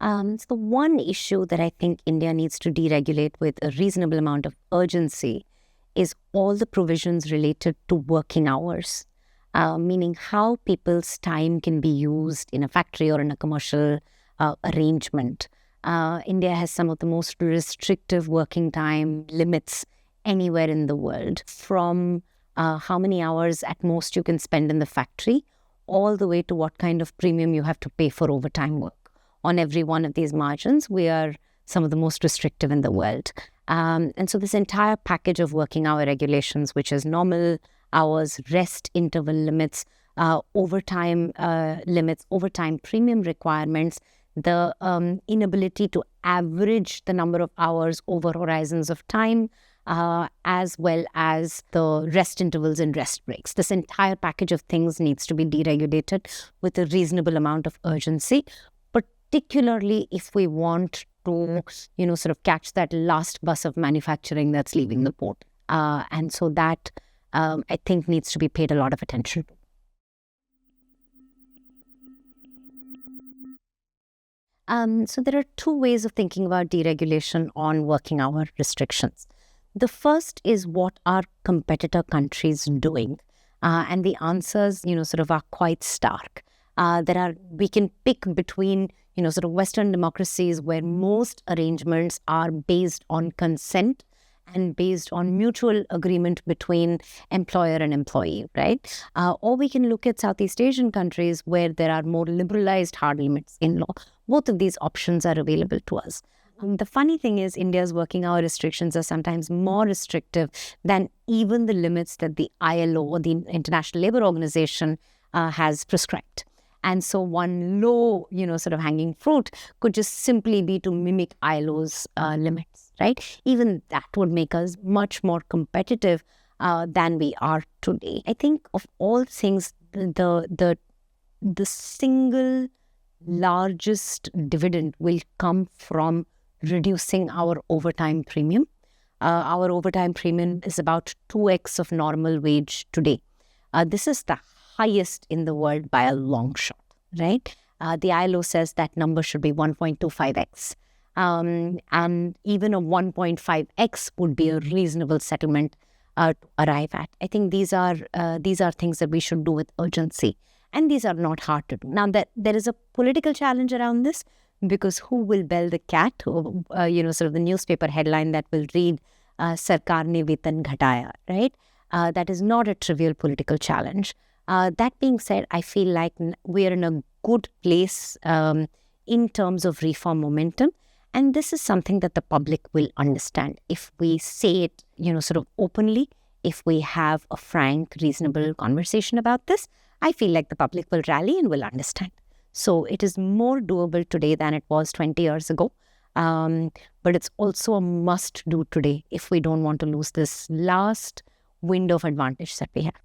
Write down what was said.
So one issue that I think India needs to deregulate with a reasonable amount of urgency is all the provisions related to working hours, meaning how people's time can be used in a factory or in a commercial arrangement. India has some of the most restrictive working time limits anywhere in the world, from how many hours at most you can spend in the factory, all the way to what kind of premium you have to pay for overtime work. On every one of these margins, we are some of the most restrictive in the world. And so this entire package of working hour regulations, which is normal hours, rest interval limits, overtime limits, overtime premium requirements, the inability to average the number of hours over horizons of time, as well as the rest intervals and rest breaks. This entire package of things needs to be deregulated with a reasonable amount of urgency, particularly if we want to, sort of catch that last bus of manufacturing that's leaving the port. And so that, I think, needs to be paid a lot of attention to. So there are two ways of thinking about deregulation on working hour restrictions. The first is, what are competitor countries doing? And the answers, sort of are quite stark. We can pick between, sort of Western democracies where most arrangements are based on consent and based on mutual agreement between employer and employee, right? Or we can look at Southeast Asian countries where there are more liberalized hard limits in law. Both of these options are available to us. The funny thing is, India's working hour restrictions are sometimes more restrictive than even the limits that the ILO, or the International Labour Organization, has prescribed. And so one low, sort of hanging fruit could just simply be to mimic ILO's limits, right? Even that would make us much more competitive than we are today. I think of all things, the single largest dividend will come from reducing our overtime premium. Our overtime premium is about 2x of normal wage today. This is the highest in the world by a long shot, right? The ILO says that number should be 1.25x. And even a 1.5x would be a reasonable settlement to arrive at. I think these are things that we should do with urgency. And these are not hard to do. Now, there is a political challenge around this, because who will bell the cat? Sort of the newspaper headline that will read, Sarkar ne Vetan Ghataya, right? That is not a trivial political challenge. That being said, I feel like we are in a good place in terms of reform momentum. And this is something that the public will understand. If we say it, sort of openly, if we have a frank, reasonable conversation about this, I feel like the public will rally and will understand. So it is more doable today than it was 20 years ago. But it's also a must do today if we don't want to lose this last window of advantage that we have.